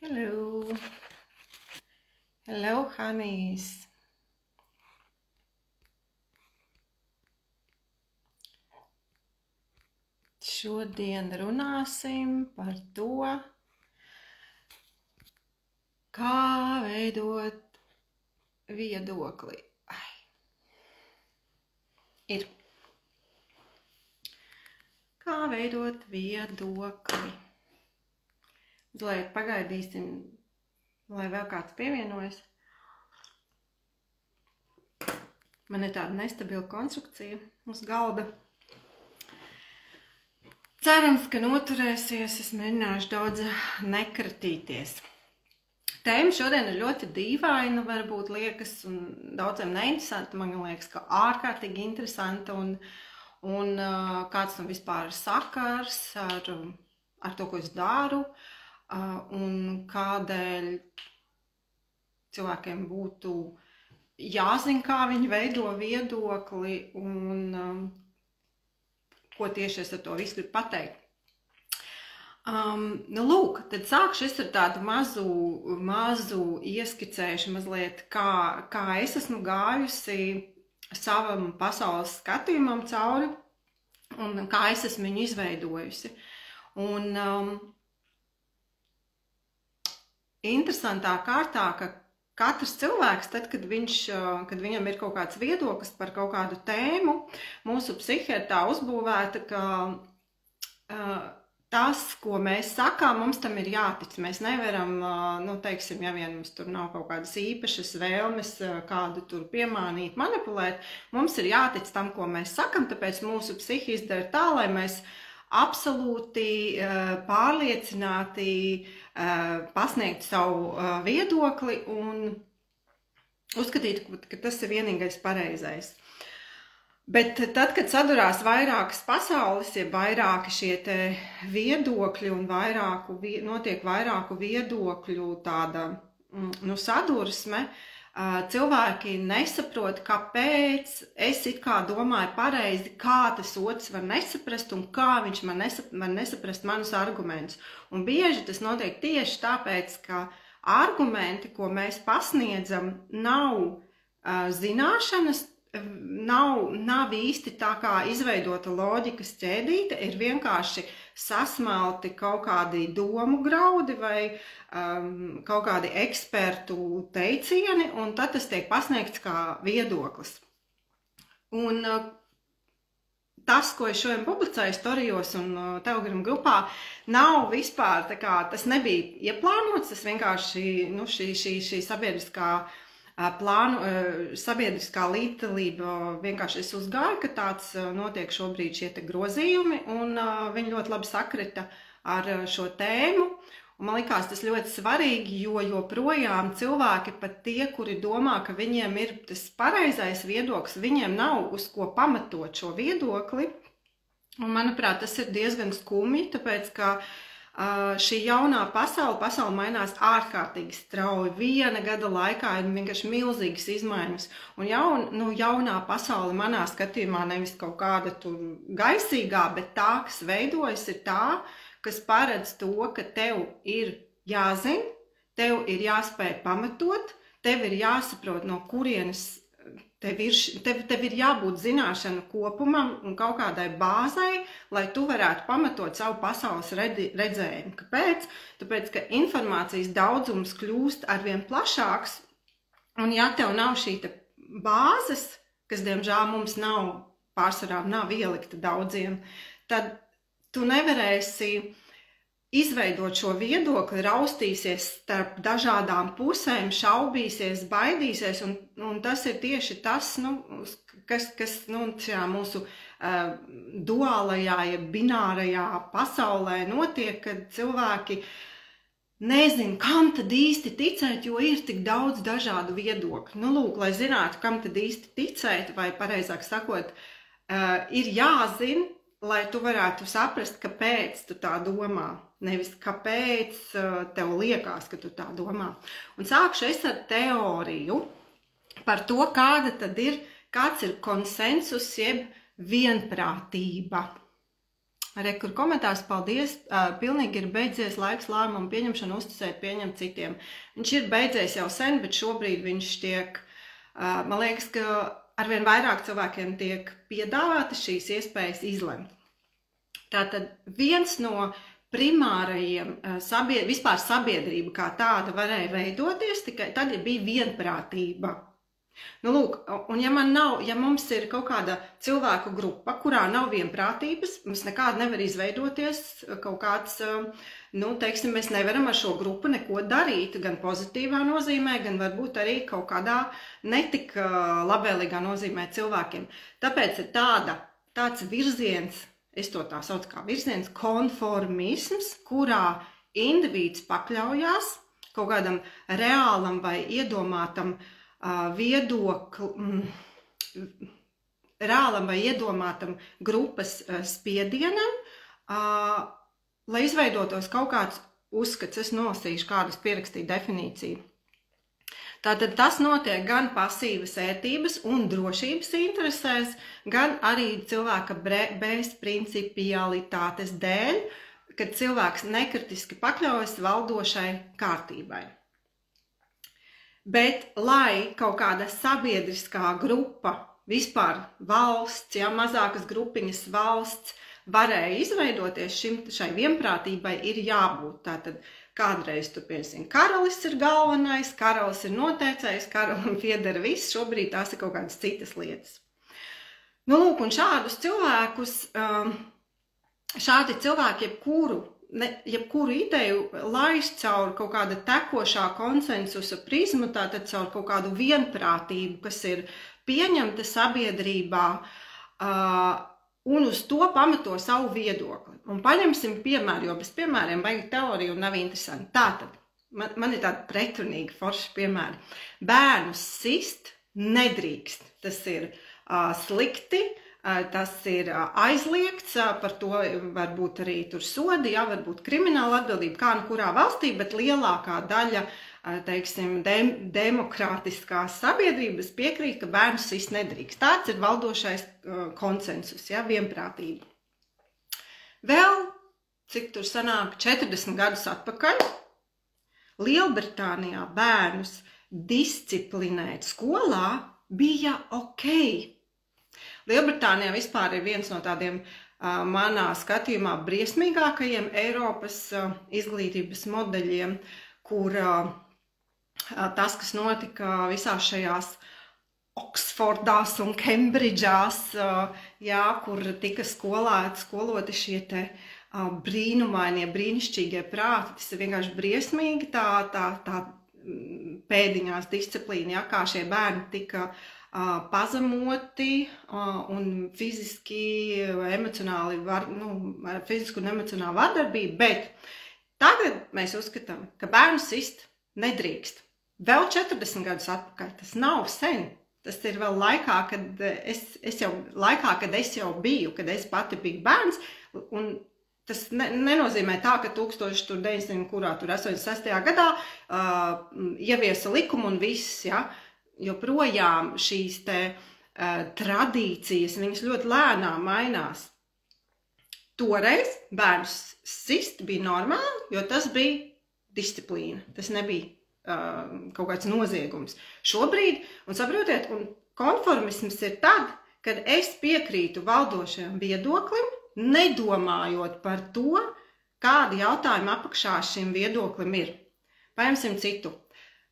Hello. Hello, honeys. Šodien runāsim par to, kā veidot viedokli. Kā veidot viedokli. Lai pagaidīsim, lai vēl kāds pievienojas. Man ir tāda nestabila konstrukcija uz galda. Cerams, ka noturēsies, es mēģināšu daudz nekratīties. Tēma šodien ir ļoti dīvaina, varbūt liekas, un daudziem neinteresanta. Man liekas, ka ārkārtīgi interesanta un kāds tam vispār ir sakars ar to, ko es daru, un kādēļ cilvēkiem būtu jāzina, kā viņi veido viedokli un ko tieši es ar to visu gribu pateikt. Lūk, tad sākšu es ar tādu mazu ieskicēšu mazliet, kā es esmu gājusi savam pasaules skatījumam cauri un kā es esmu viņu izveidojusi. Un interesantā kārtā, ka katrs cilvēks, tad, kad viņam ir kaut kāds viedoklis par kaut kādu tēmu, mūsu psihe ir tā uzbūvēta, ka tas, ko mēs sakām, mums tam ir jātic. Mēs nevaram, teiksim, ja vien mums tur nav kaut kādas īpašas vēlmes, kādu tur piemānīt, manipulēt, mums ir jātic tam, ko mēs sakam, tāpēc mūsu psihe izdara tā, lai mēs absolūti pārliecināti pasniegt savu viedokli un uzskatīt, ka tas ir vienīgais pareizais. Bet tad, kad sadurās vairākas pasaules, ja vairāki šie te viedokļi un notiek vairāku viedokļu tāda sadursme, cilvēki nesaprot, kāpēc es it kā domāju pareizi, kā tas otrs var nesaprast un kā viņš var nesaprast manus argumentus. Un bieži tas notiek tieši tāpēc, ka argumenti, ko mēs pasniedzam, nav zināšanas, nav īsti tā kā izveidota loģikas ķēdīte, ir vienkārši sasmalti kaut kādi domu graudi vai kaut kādi ekspertu teicieni, un tad tas tiek pasniegts kā viedoklis. Un tas, ko es šodien publicēju storijos un Telegram grupā, nav vispār, tas nebija ieplānots, tas vienkārši šī sabiedriskā līdzdalība vienkārši es uzgāju, ka tāds notiek šobrīd šie te grozījumi, un viņi ļoti labi sakrita ar šo tēmu. Un man likās tas ļoti svarīgi, jo joprojām cilvēki, pat tie, kuri domā, ka viņiem ir tas pareizais viedoklis, viņiem nav uz ko pamatot šo viedokli. Un, manuprāt, tas ir diezgan skumji, tāpēc, ka šī jaunā pasaule mainās ārkārtīgi strauji. Viena gada laikā ir vienkārši milzīgas izmaiņas. Un jaunā pasaule manā skatījumā nevis kaut kāda tur gaisīgā, bet tā, kas veidojas, ir tā, kas paredz to, ka tev ir jāzina, tev ir jāspēj pamatot, tev ir jāsaprot, no kurienes tev ir jābūt zināšanu kopumam un kaut kādai bāzai, lai tu varētu pamatot savu pasaules redzējumu. Kāpēc? Tāpēc, ka informācijas daudzums kļūst arvien plašāks, un ja tev nav šī bāzes, kas, diemžēl, mums pārsvarā nav ielikta daudziem, tad tu nevarēsi izveidot šo viedokli, raustīsies starp dažādām pusēm, šaubīsies, baidīsies, un tas ir tieši tas, kas šajā mūsu duālajā, ja binārajā pasaulē notiek, kad cilvēki nezin, kam tad īsti ticēt, jo ir tik daudz dažādu viedokļu. Lūk, lai zinātu, kam tad īsti ticēt, vai pareizāk sakot, ir jāzina, lai tu varētu saprast, kāpēc tu tā domā, nevis kāpēc tev liekas, ka tu tā domā. Un sākšu es ar teoriju par to, kāds ir konsensus jeb vienprātība. Rekur komentārs, paldies, pilnīgi ir beidzies laiks lēmumu pieņemšanu, uzticēt, pieņemt citiem. Viņš ir beidzies jau sen, bet šobrīd viņš tiek, man liekas, ka arvien vairāk cilvēkiem tiek piedāvātas šīs iespējas izlemt. Tātad viens no primārajiem vispār sabiedrība kā tāda varēja veidoties tikai tad, ja bija vienprātība. Nu, lūk, un ja mums ir kaut kāda cilvēku grupa, kurā nav vienprātības, mums nekāda nevar izveidoties kaut kāds, nu, teiksim, mēs nevaram ar šo grupu neko darīt, gan pozitīvā nozīmē, gan varbūt arī kaut kādā netik labvēlīgā nozīmē cilvēkiem. Tāpēc ir tāds virziens, es to tā saucu kā virziens, konformisms, kurā indivīds pakļaujās kaut kādam reālam vai iedomātam reālam vai iedomātam grupas spiedienam, lai izveidotos kaut kāds uzskats, es nolasīšu kādas pierakstīju definīciju. Tātad tas notiek gan pasīvas ērtības un drošības interesēs, gan arī cilvēka bezprincipialitātes dēļ, kad cilvēks nekritiski pakļaujas valdošai kārtībai. Bet, lai kaut kāda sabiedriskā grupa, vispār valsts, ja, mazākas grupiņas valsts, varēja izveidoties šai vienprātībai, ir jābūt. Tātad kādreiz tur, piemēram, karalis ir galvenais, karalis ir noteicējs, karalim pieder viss, šobrīd tās ir kaut kādas citas lietas. Nu, lūk, un šādi cilvēki jebkuru ideju laist caur kaut kāda tekošā konsensusa prizmu, tātad caur kaut kādu vienprātību, kas ir pieņemta sabiedrībā, un uz to pamato savu viedokli. Un paņemsim piemēru, jo bez piemēriem vajag teoriju un nav interesanti. Tātad, man ir tādi pretrunīgi forši piemēri. Bērnus sist nedrīkst. Tas ir slikti. Tas ir aizliegts, par to varbūt arī tur sodi, varbūt krimināla atbildība, kā nu kurā valstī, bet lielākā daļa, teiksim, demokrātiskās sabiedrības piekrīt, ka bērnus sist nedrīkst. Tāds ir valdošais konsensus, vienprātība. Vēl, cik tur sanāk, 40 gadus atpakaļ, Lielbritānijā bērnus disciplinēt skolā bija ok. Lielbritānijā vispār ir viens no tādiem manā skatījumā briesmīgākajiem Eiropas izglītības modeļiem, kur tas, kas notika visās šajās Oksfordās un Kembridžās, kur tika skoloti šie te brīnumainie, brīnišķīgie prāti, tas ir vienkārši briesmīgi, tā pēdiņās disciplīna, kā šie bērni tika pazemoti un fiziski, emocionāli, fizisku un emocionālu vardarbību, bet tagad mēs uzskatām, ka bērnu sist nedrīkst. Vēl 40 gadus atpakaļ, tas nav sen. Tas ir vēl laikā, kad es jau biju, kad es pati biju bērns, un tas nenozīmē tā, ka 1986. gadā ieviesa likumu un viss, ja? Joprojām šīs te tradīcijas, viņas ļoti lēnām mainās. Toreiz bērnus sist bija normāli, jo tas bija disciplīna, tas nebija kaut kāds noziegums. Šobrīd, un saprotiet, un konformisms ir tad, kad es piekrītu valdošajam viedoklim, nedomājot par to, kādi jautājumi apakšā šim viedoklim ir. Paņemsim citu.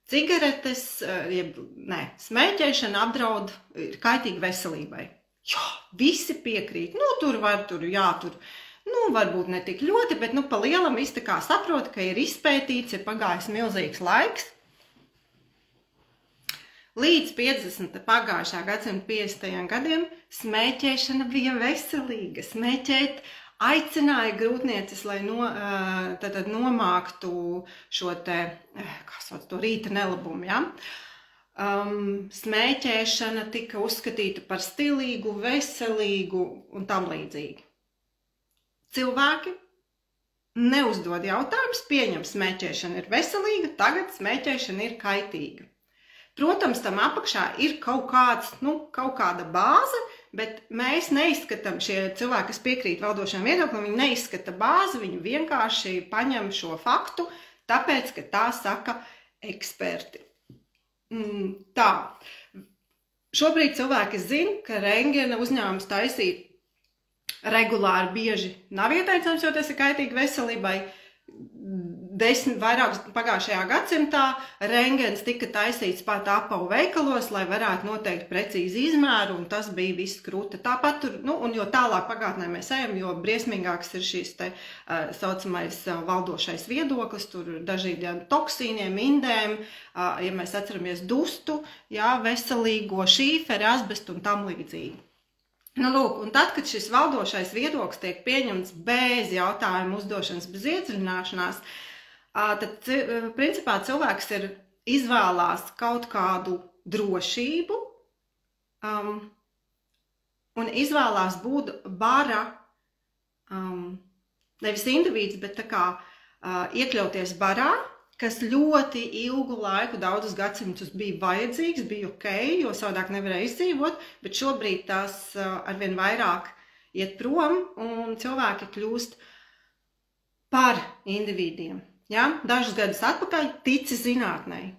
Cigaretes, smēķēšana apdraud, ir kaitīgi veselībai. Jā, visi piekrīt, tur varbūt ne tik ļoti, bet pa lielam visi tā kā saprot, ka ir izpētīts, ir pagājis milzīgs laiks. Līdz 50. pagājušā gadsimta 50. gadiem smēķēšana bija veselīga. Smēķēt aicināja grūtnieces, lai nomāktu šo te, kā sauc to, rīta nelabumu, ja? Smēķēšana tika uzskatīta par stilīgu, veselīgu un tam līdzīgi. Cilvēki neuzdod jautājumus, pieņem smēķēšana ir veselīga, tagad smēķēšana ir kaitīga. Protams, tam apakšā ir kaut kāda bāze, bet mēs neizskatām šie cilvēki, kas piekrīt valdošajam viedoklim, viņi neizskata bāzi, viņi vienkārši paņem šo faktu, tāpēc, ka tā saka eksperti. Tā. Šobrīd cilvēki zina, ka rentgena uzņēmums taisīt regulāri bieži nav ieteicams, jo tas ir kaitīgi veselībai. Vairāk pagājušajā gadsimtā rentgens tika taisīts pat apavu veikalos, lai varētu noteikt precīzi izmēru, un tas bija viss krūta. Tāpat tur, un jo tālāk pagātnē mēs ejam, jo briesmīgāks ir šīs te saucamais valdošais viedoklis, tur dažādiem toksīniem, indēm, ja mēs atceramies dustu, jā, veselīgo šīferi, asbestu un tam līdzīgi. Lūk, un tad, kad šis valdošais viedoklis tiek pieņemts bez jautājumu uzdošanas, bez iedziļināšanās, tad, principā, cilvēks izvēlās kaut kādu drošību un izvēlās būt bara, nevis individs, bet tā kā iekļauties barā, kas ļoti ilgu laiku, daudzus gadsimtus bija vajadzīgs, bija ok, jo savādāk nevarēja izdzīvot, bet šobrīd tās arvien vairāk iet prom un cilvēki kļūst par individiem. Ja? Dažus gadus atpakaļ tici zinātnei.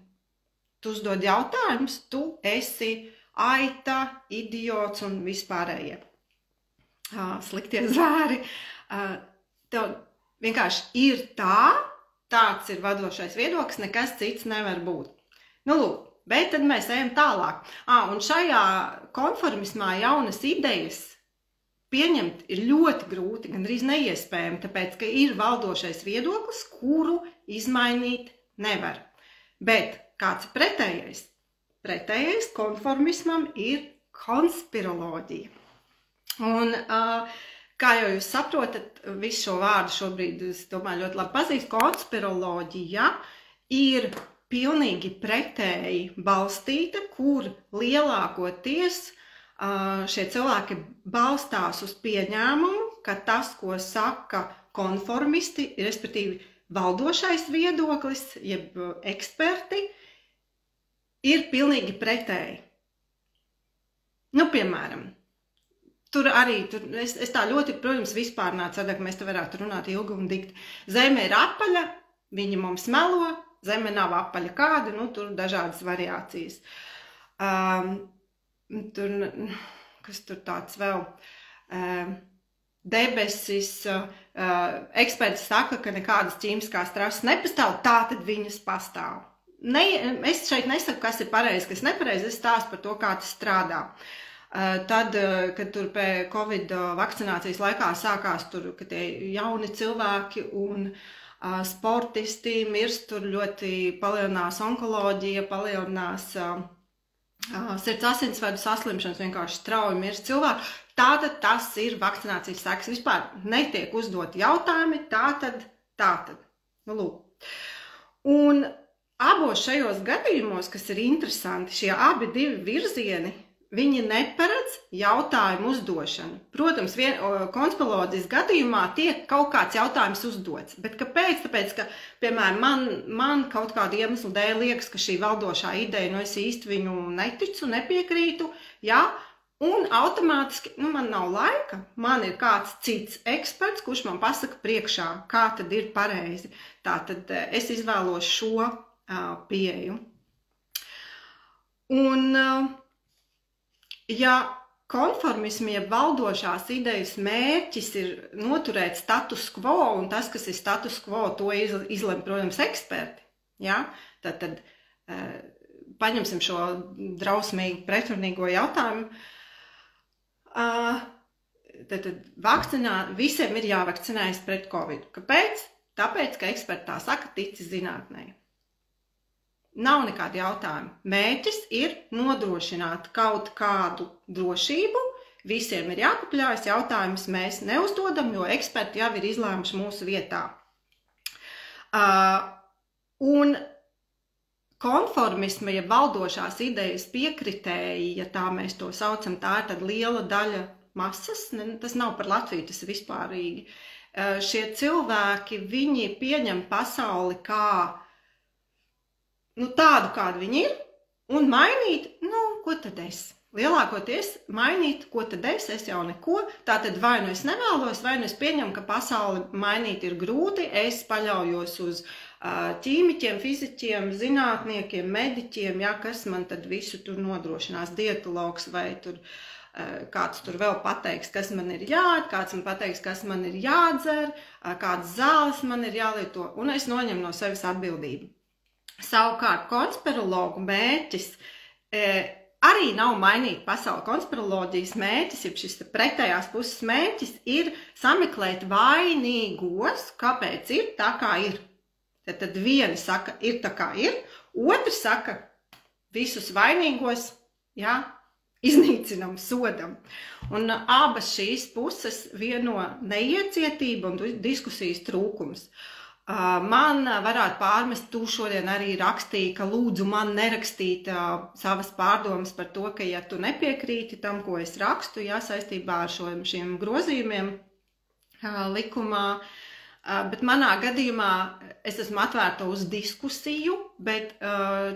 Tu uzdod jautājumus, tu esi aita, idiots un vispārējie sliktie zvēri. Tev vienkārši ir tāds ir vadošais viedoklis, nekas cits nevar būt. Lūk, bet tad mēs ejam tālāk. Un šajā konformismā jaunas idejas pieņemt ir ļoti grūti, gandrīz neiespējami, tāpēc, ka ir valdošais viedoklis, kuru izmainīt nevar. Bet kāds ir pretējais? Pretējais konformismam ir konspiroloģija. Un kā jau jūs saprotat, visu šo vārdu šobrīd, es domāju, ļoti labi pazīst, konspiroloģija ir pilnīgi pretēji balstīta, kur lielākoties šie cilvēki balstās uz pieņēmumu, ka tas, ko saka konformisti, respektīvi valdošais viedoklis, jeb eksperti, ir pilnīgi pretēji. Piemēram, Tur arī, es tā ļoti, protams, vispārnācu, ka mēs te varētu runāt ilgi un dikti. Zeme ir apaļa, viņi mums melo, zeme nav apaļa kāda, tur dažādas variācijas. Kas tur tāds vēl? Debesis, eksperti saka, ka nekādas ķīmiskās trases nepastāv, tā tad viņas pastāv. Es šeit nesaku, kas ir pareizi, kas nepareizi, es stāstu par to, kā tas strādā. Tad, kad tur pie Covid vakcinācijas laikā sākās tur, ka tie jauni cilvēki un sportisti mirst, tur ļoti palielinās onkoloģija, palielinās sirds asinsvadu saslimšanas, vienkārši strauji mirst cilvēki. Tātad tas ir vakcinācijas sekas. Vispār netiek uzdot jautājumi, tātad. Lūk. Un abos šajos gadījumos, kas ir interesanti, šie abi divi virzieni, viņi neparedz jautājumu uzdošanu. Protams, konspiroloģijas gadījumā tiek kaut kāds jautājums uzdots. Bet kāpēc? Tāpēc, ka, piemēram, man kaut kādu iemeslu dēļ liekas, ka šī valdošā ideja, es īsti viņu neticu, nepiekrītu, ja? Un automātiski, man nav laika, man ir kāds cits eksperts, kurš man pasaka priekšā, kā tad ir pareizi. Tātad es izvēlos šo pieeju. Un ja konformismiem valdošās idejas mērķis ir noturēt status quo, un tas, kas ir status quo, to izlem, protams, eksperti, ja? Tad paņemsim šo drausmīgi pretrunīgo jautājumu. Tad visiem ir jāvakcinējas pret Covid. Kāpēc? Tāpēc, ka eksperti tā saka, tici zinātnei. Nav nekāda jautājuma. Mērķis ir nodrošināt kaut kādu drošību. Visiem ir jāpakļaujas, jautājumus mēs neuzdodam, jo eksperti jau ir izlēmuši mūsu vietā. Un konformisma, ja valdošās idejas piekritēji, ja tā mēs to saucam, tā ir tad liela daļa masas, tas nav par Latviju, tas ir vispārīgi. Šie cilvēki, viņi pieņem pasauli kā tādu, kādu viņi ir, un mainīt, ko tad es? lielākoties mainīt, ko tad es jau neko, tātad vai nu es nevēlos, vai nu es pieņemu, ka pasauli mainīt ir grūti, es paļaujos uz ķīmiķiem, fiziķiem, zinātniekiem, mediķiem, ja, kas man tad visu tur nodrošinās, dietologs vai tur kāds tur vēl pateiks, kas man ir jāēd, kāds man pateiks, kas man ir jādzer, kādas zāles man ir jālieto, un es noņemu no sevis atbildību. Savukārt konspirologu mērķis arī nav mainīt pasauli. Konspiroloģijas mērķis, jeb šis pretējās puses mērķis, ir sameklēt vainīgos, kāpēc ir tā, kā ir. Tad vieni saka, ir tā, kā ir, otrs saka, visus vainīgos, jā, iznīcinam, sodam. Un abas šīs puses vieno neiecietība un diskusijas trūkums. Man varētu pārmest, tu šodien arī rakstīji, ka lūdzu man nerakstīt savas pārdomas par to, ka ja tu nepiekrīti tam, ko es rakstu, jā, saistībā ar šiem grozījumiem likumā, bet manā gadījumā es esmu atvērta uz diskusiju, bet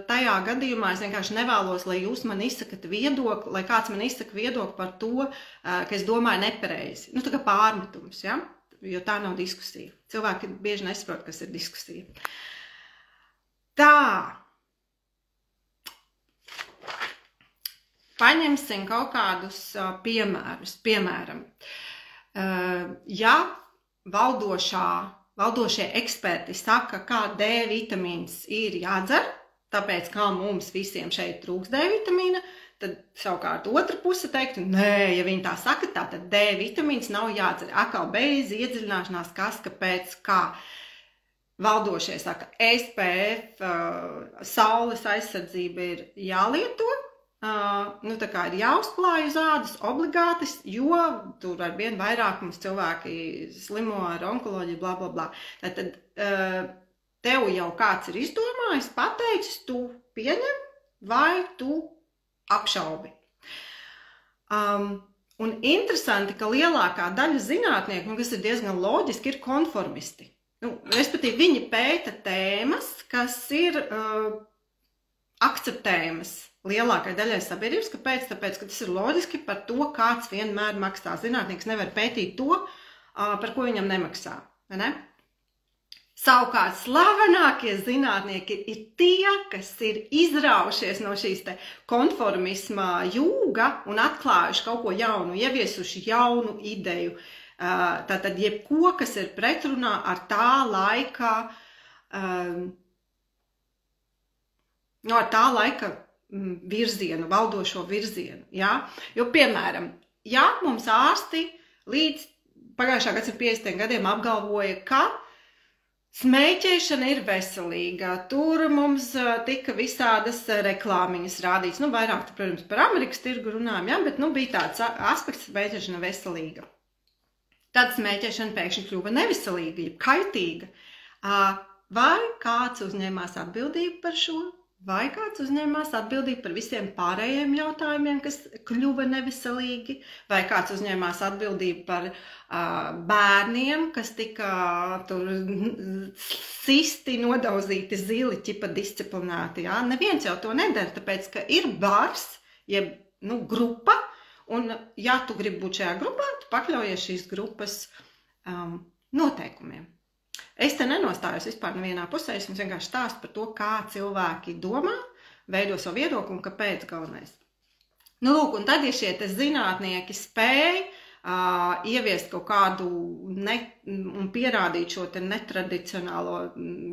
tajā gadījumā es vienkārši nevēlos, lai jūs man izsakat viedokli, lai kāds man izsaka viedokli par to, ka es domāju nepareizi. Nu, tā kā pārmetums, ja? Jo tā nav diskusija. Cilvēki bieži nesaprot, kas ir diskusija. Tā. Paņemsim kaut kādus piemērus. Piemēram, ja valdošie eksperti saka, ka D vitamīns ir jādzer, tāpēc kā mums visiem šeit trūks D vitamīna, tad savukārt otra puse teiktu, nē, ja viņi tā saka, tā tad D vitamīns nav jādzer. Atkal bez iedziļināšanās, kas, kāpēc, kā. Valdošie saka, SPF, saules aizsardzība ir jālieto, nu tā kā ir jāuzklāj uz ādas obligātas, jo tur arvien vairāk mums cilvēki slimo ar onkoloģiju, bla, bla, bla. Tātad tev jau kāds ir izdomājis, pateicis, tu pieņem vai tu apšaubi. Un interesanti, ka lielākā daļa zinātnieku, kas ir diezgan loģiski, ir konformisti. Respektīvi, viņi pēta tēmas, kas ir akceptējamas lielākai daļai sabiedrības. Kāpēc? Tāpēc, ka tas ir loģiski par to, kāds vienmēr maksā. Zinātnieks nevar pētīt to, par ko viņam nemaksā. Vai ne? Savukārt slavenākie zinātnieki ir tie, kas ir izraušies no šīs te konformisma jūga un atklājuši kaut ko jaunu, ieviesuši jaunu ideju. Tātad jebko, kas ir pretrunā ar tā laika, virzienu, valdošo virzienu. Ja? Jo, piemēram, ja mums ārsti līdz pagājušā gadsimta 50. gadiem apgalvoja, ka smēķēšana ir veselīga. Tur mums tika visādas reklāmiņas rādīts. Nu, vairāk, protams, par Amerikas tirgu runājam, ja? Bet bija tāds aspekts, smēķēšana veselīga. Tad smēķēšana pēkšņi kļuva neveselīga, jeb kaitīga. Vai kāds uzņēmās atbildību par šo? Vai kāds uzņēmās atbildību par visiem pārējiem jautājumiem, kas kļuva neveselīgi? Vai kāds uzņēmās atbildību par bērniem, kas tika tur sisti, nodauzīti, zili, ķipa disciplinēti? Ja? Neviens jau to nedara, tāpēc, ka ir bars, jeb grupa, un ja tu gribi būt šajā grupā, tu pakļaujies šīs grupas noteikumiem. Es te nenostājos vispār nevienā pusē, es jums vienkārši stāstu par to, kā cilvēki domā, veido savu viedokli un kāpēc galvenais. Nu, lūk, un tad, ja šie zinātnieki spēj ieviest kaut kādu un pierādīt šo te netradicionālo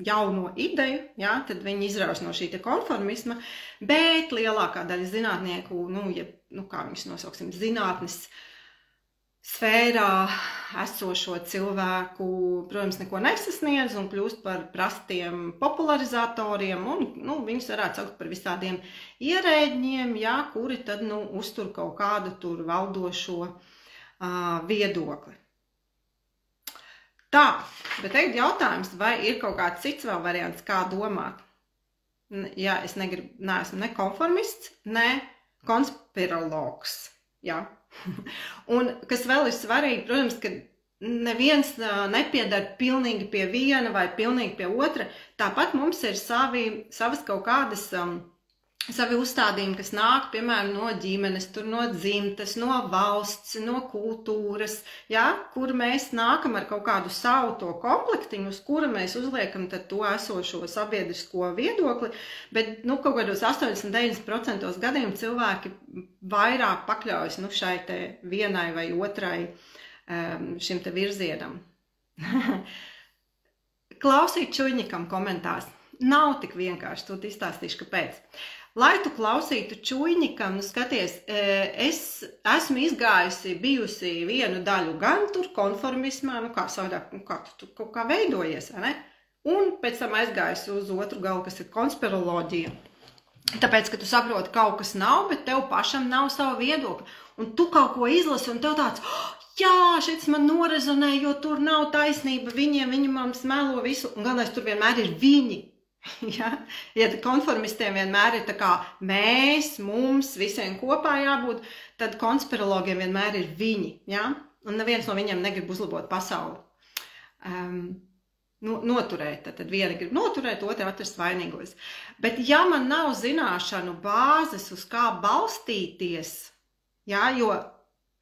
jauno ideju, ja, tad viņi izraus no šī te konformisma, bet lielākā daļa zinātnieku, kā viņus nosauksim, zinātnes sfērā esošo cilvēku, protams, neko nesasniedz un kļūst par prastiem popularizatoriem un viņus varētu saukt par visādiem ierēģiem, ja, kuri tad uztur kaut kādu tur valdošo viedokli. Tā, bet tagad jautājums, vai ir kaut kāds cits vēl variants, kā domāt? Ja es neesmu ne konformists, ne konspirologs, ja. Un kas vēl ir svarīgi, protams, ka neviens nepiedara pilnīgi pie viena vai pilnīgi pie otra. Tāpat mums ir savas kaut kādas savi uzstādījumi, kas nāk, piemēram, no ģimenes, tur no dzimtes, no valsts, no kultūras, ja, kur mēs nākam ar kaut kādu savu to komplektiņu, uz kura mēs uzliekam tad to esošo sabiedrisko viedokli, bet, nu, kaut kādos 80–90% gadiem cilvēki vairāk pakļaujas, nu, šai te vienai vai otrai šim te virzienam. Klausīt Čuļņikam komentārs. Nav tik vienkārši, to izstāstīšu, kāpēc. Lai tu klausītu Čuļņikam, nu skaties, es esmu izgājusi, bijusi vienu daļu gan tur konformismā, nu kā savādāk, nu kā tu kaut kā veidojies, ne? Un pēc tam aizgājusi uz otru galu, kas ir konspiroloģija. Tāpēc, ka tu saproti, kaut kas nav, bet tev pašam nav sava viedokļa. Un tu kaut ko izlasi, un tev tāds, jā, šis man norezonē, jo tur nav taisnība viņiem, viņi mums melo visu, un galvenais tur vienmēr ir viņi. Ja? Ja konformistiem vienmēr ir tā kā mēs, mums, visiem kopā jābūt, tad konspirologiem vienmēr ir viņi, ja? Un neviens no viņiem negrib uzlabot pasauli. Noturēt, tad viena grib noturēt, otra atrast vainīgos. Bet ja man nav zināšanu bāzes, uz kā balstīties, ja, jo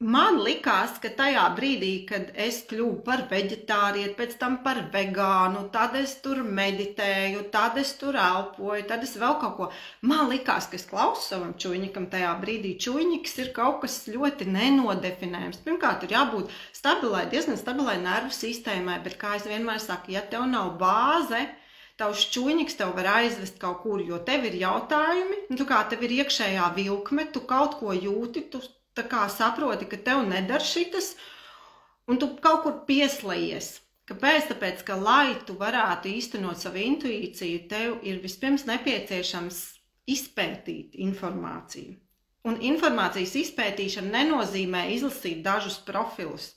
man likās, ka tajā brīdī, kad es kļuvu par veģetārieti, pēc tam par vegānu, tad es tur meditēju, tad es tur elpoju, tad es vēl kaut ko. Man likās, ka es klausu savam Čuļņikam tajā brīdī. Čuļņiks ir kaut kas ļoti nenodefinējams. Pirmkārt, ir jābūt stabilai, diezgan stabilai nervu sistēmai, bet, kā es vienmēr saku, ja tev nav bāze, tavs Čuļņiks tev var aizvest kaut kur, jo tev ir jautājumi, tu kā tev ir iekšējā vilkme, tu kaut ko jūti, tu tā kā saproti, ka tev nedara šitas, un tu kaut kur pieslējies. Kāpēc? Tāpēc, ka, lai tu varētu īstenot savu intuīciju, tev ir vispirms nepieciešams izpētīt informāciju. Un informācijas izpētīšana nenozīmē izlasīt dažus profilus.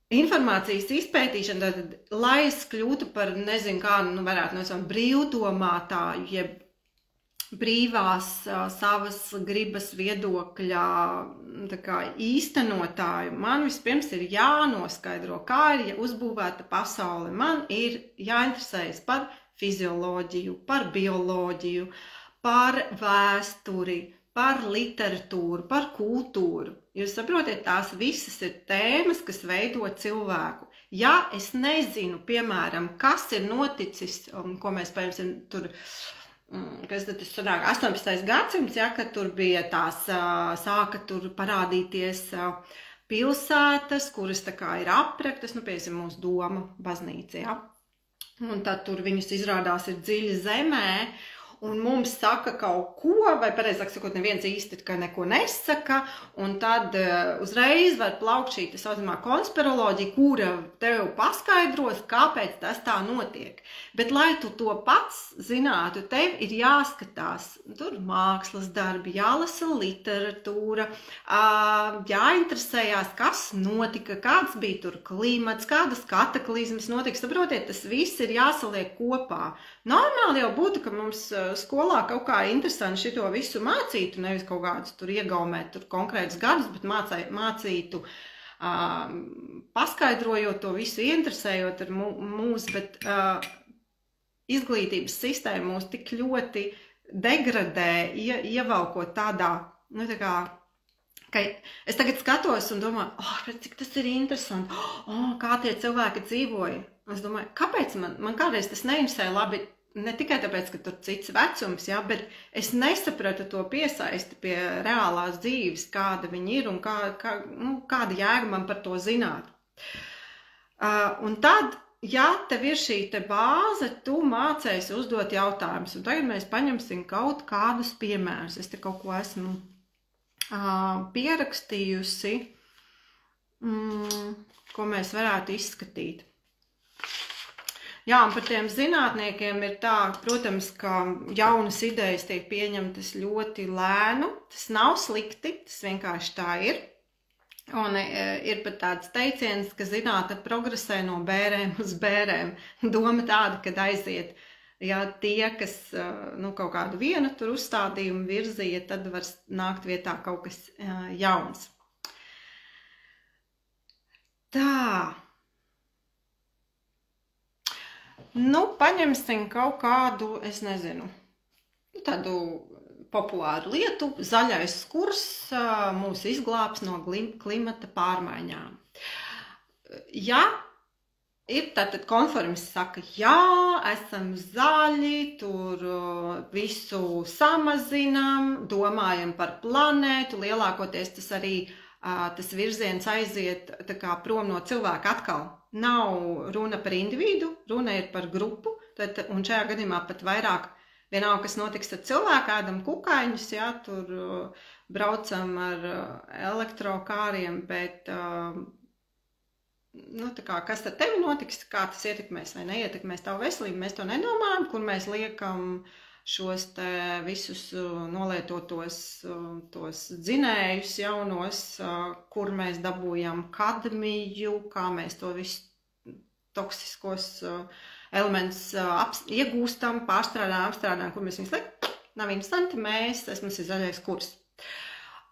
Informācijas izpētīšana, tad, lai es kļūtu par, nezinu kā, nu varētu nosaukt brīvdomātāju, jeb brīvās savas gribas viedokļā tā kā īstenotāju, man vispirms ir jānoskaidro, kā ir uzbūvēta pasaule. Man ir jāinteresējas par fizioloģiju, par bioloģiju, par vēsturi, par literatūru, par kultūru. Jūs saprotiet, tās visas ir tēmas, kas veido cilvēku. Ja es nezinu, piemēram, kas ir noticis, ko mēs, piemēram, tur kas tad sanāk 18. gadsimts, ja, kad tur bija tās, sāka tur parādīties pilsētas, kuras tā kā ir aprektas, nu, piemēram, mūsu doma baznīca, ja. Un tad tur viņus izrādās ir dziļi zemē, un mums saka kaut ko, vai pareizāk sakot, neviens īsti ka neko nesaka, un tad uzreiz var plaukt šī tā saucamā konspiroloģija, kura tev paskaidros, kāpēc tas tā notiek. Bet, lai tu to pats zinātu, tev ir jāskatās, tur mākslas darbi, jālasa literatūra, jāinteresējās, kas notika, kāds bija tur klimats, kādas kataklizmas notika. Saprotiet, tas viss ir jāsaliek kopā. Normāli jau būtu, ka mums skolā kaut kā interesanti šito visu mācītu, nevis kaut kādus tur iegaumēt tur konkrētus gadus, bet mācītu, paskaidrojot to visu, interesējot ar mūs, bet izglītības sistēma mūs tik ļoti degradē, ievalkot tādā, nu tā kā, ka es tagad skatos un domāju, cik tas ir interesanti, kā tie cilvēki dzīvoja. Es domāju, kāpēc man kādreiz tas neinteresē labi, ne tikai tāpēc, ka tur cits vecums, ja, bet es nesapratu to piesaisti pie reālās dzīves, kāda viņi ir un kāda jēga man par to zināt. Un tad, ja tev ir šī te bāze, tu mācēsi uzdot jautājumus. Un tagad mēs paņemsim kaut kādus piemērus. Es te kaut ko esmu pierakstījusi, ko mēs varētu izskatīt. Jā, un par tiem zinātniekiem ir tā, protams, ka jaunas idejas tiek pieņemtas ļoti lēnu. Tas nav slikti, tas vienkārši tā ir. Un ir pat tāds teiciens, ka zinātne progresē no bērēm uz bērēm. Doma tāda, kad aiziet, ja tie, kas kaut kādu vienu tur uzstādījumu virzīja, tad var nākt vietā kaut kas jauns. Tā. Nu, paņemsim kaut kādu, es nezinu, tādu populāru lietu. Zaļais kurs mūs izglābs no klimata pārmaiņām. Ja ir tātad konformisti saka, jā, esam zaļi, tur visu samazinām, domājam par planētu, lielākoties tas arī tas virziens aiziet tā kā prom no cilvēka atkal. Nav runa par individu, runa ir par grupu, un šajā gadījumā pat vairāk vienalga, kas notiks ar cilvēku, ēdam kukaiņus, jā, tur braucam ar elektrokāriem, bet tā kā, kas tad tevi notiks, kā tas ietekmēs vai neietekmēs tavu veselību, mēs to nedomājam, kur mēs liekam šos te visus nolietotos tos dzinējus jaunos, kur mēs dabūjam kadmiju, kā mēs to visu toksiskos elementus iegūstam, pārstrādājam, apstrādājam, kur mēs viņus liekam, nav interesanti, mums ir zaļais kurs.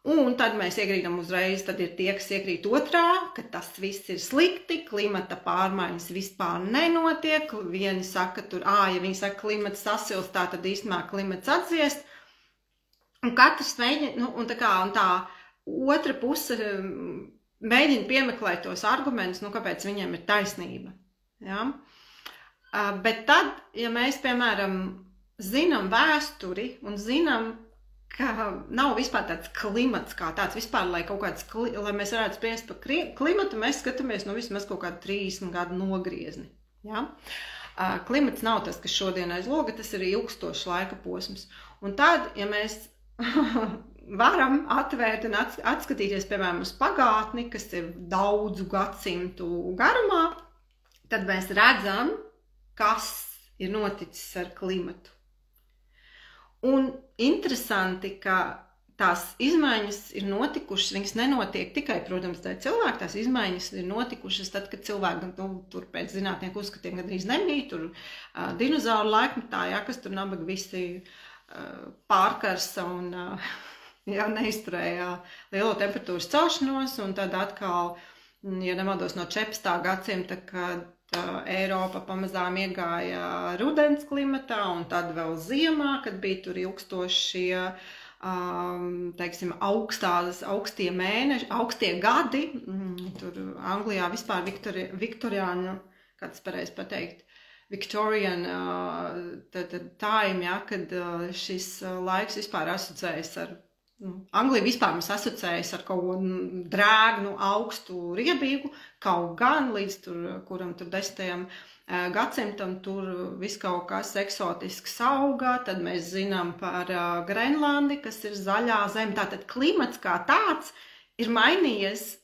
Un tad mēs iekrītam uzreiz, tad ir tie, kas iekrīt otrā, ka tas viss ir slikti, klimata pārmaiņas vispār nenotiek. Vieni saka, ja viņi saka, klimats sasilst, tad īstenībā klimats atdziest. Un katrs mēģina, un tā otra puse mēģina piemeklēt tos argumentus, kāpēc viņiem ir taisnība. Ja? Bet tad, ja mēs, piemēram, zinām vēsturi un zinām, ka nav vispār tāds klimats kā tāds, vispār, lai mēs varētu spriest par klimatu, mēs skatāmies vismaz kaut kādu 30 gadu nogriezni. Ja? Klimats nav tas, kas šodien aiz loga, tas ir ilgstošs laika posms. Un tad, ja mēs varam atvērt un atskatīties, piemēram, uz pagātni, kas ir daudzu gadsimtu garumā, tad mēs redzam, kas ir noticis ar klimatu. Un interesanti, ka tās izmaiņas ir notikušas, viņas nenotiek tikai, protams, dēļ cilvēku, tās izmaiņas ir notikušas tad, kad cilvēki, tur pēc zinātnieku uzskatiem gandrīz nebija, tur dinozauru laikmetā, kas tur nabaga visi pārkarsa un neizturēja lielo temperatūras celšanos, un tad atkal, ja nemaldos no 14. gadsimta, kad Eiropa pamazām iegāja rudens klimatā, un tad vēl ziemā, kad bija tur ilgstošie, teiksim, augstie mēneši, augstie gadi. Tur Anglijā vispār viktoriāna, kā tas pareizi pateikt, Victorian time, ja, kad šis laiks vispār asociējas ar Anglija vispār mums asociējas ar kaut ko drēgnu, augstu, riebīgu, kaut gan līdz kuram 10. gadsimtam tur viss kaut kas eksotisks augā, tad mēs zinām par Grenlandi, kas ir zaļā zeme. Tātad klimats kā tāds ir mainījies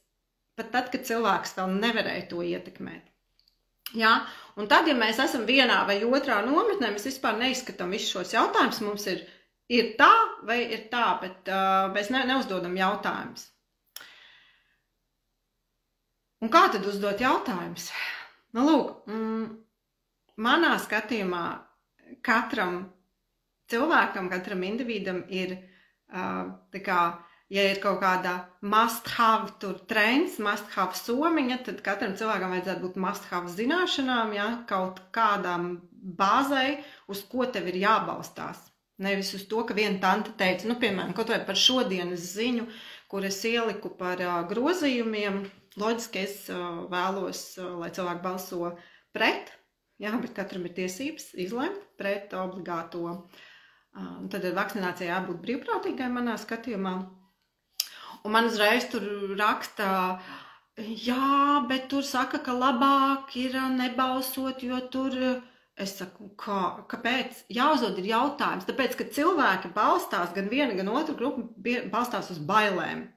pat tad, kad cilvēks vēl nevarēja to ietekmēt. Ja? Un tad, ja mēs esam vienā vai otrā nometnē, mēs vispār neizskatām visus šos jautājumus, mums ir tā vai ir tā, bet mēs neuzdodam jautājumus. Un kā tad uzdot jautājumus? Lūk, manā skatījumā katram cilvēkam, katram individam ir, ja ir kaut kāda must-have trends, must-have somiņa, tad katram cilvēkam vajadzētu būt must-have zināšanām, ja, kaut kādām bāzei, uz ko tev ir jābalstās. Nevis uz to, ka viena tante teica, piemēram, kaut vai par šodienas ziņu, kur es ieliku par grozījumiem. Loģiski es vēlos, lai cilvēki balso pret, jā, bet katram ir tiesības izlemt pret obligāto. Tad vakcinācijai jābūt brīvprātīgai manā skatījumā. Un man uzreiz tur raksta, jā, bet tur saka, ka labāk ir nebalsot, jo tur... Es saku, kāpēc? Jāuzdod ir jautājums, tāpēc, ka cilvēki balstās, gan viena, gan otra grupa balstās uz bailēm.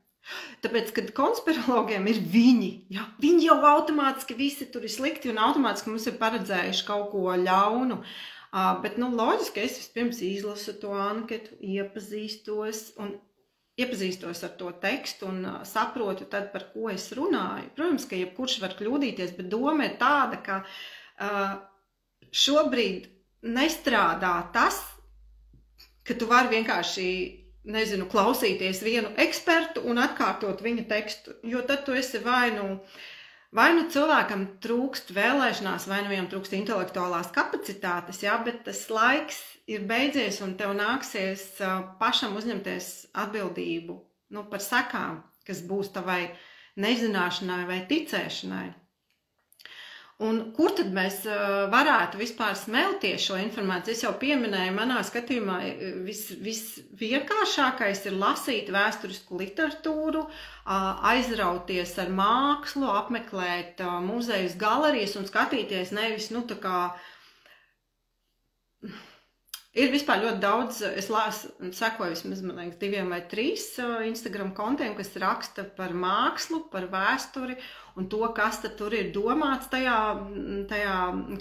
Tāpēc, kad konspirologiem ir viņi, ja, viņi jau automātiski visi tur ir slikti un automātiski mums ir paredzējuši kaut ko ļaunu. Bet, loģiski, es vispirms izlasu to anketu, iepazīstos ar to tekstu un saprotu tad, par ko es runāju. Protams, ka jebkurš var kļūdīties, bet doma ir tāda, ka šobrīd nestrādā tas, ka tu vari vienkārši, klausīties vienu ekspertu un atkārtot viņa tekstu, jo tad tu esi vai vai nu cilvēkam trūkst vēlēšanās, vai nu viņam trūkst intelektuālās kapacitātes, jā, bet tas laiks ir beidzies un tev nāksies pašam uzņemties atbildību par sekām, kas būs tavai nezināšanai vai ticēšanai. Un kur tad mēs varētu vispār smelties šo informāciju? Es jau pieminēju, manā skatījumā visvienkāršākais ir lasīt vēsturisku literatūru, aizrauties ar mākslu, apmeklēt muzejus, galerijas un skatīties nevis, tā kā ir vispār ļoti daudz, es sekoju vismaz, man liekas, 2 vai 3 Instagram kontiem, kas raksta par mākslu, par vēsturi un to, kas tad tur ir domāts tajā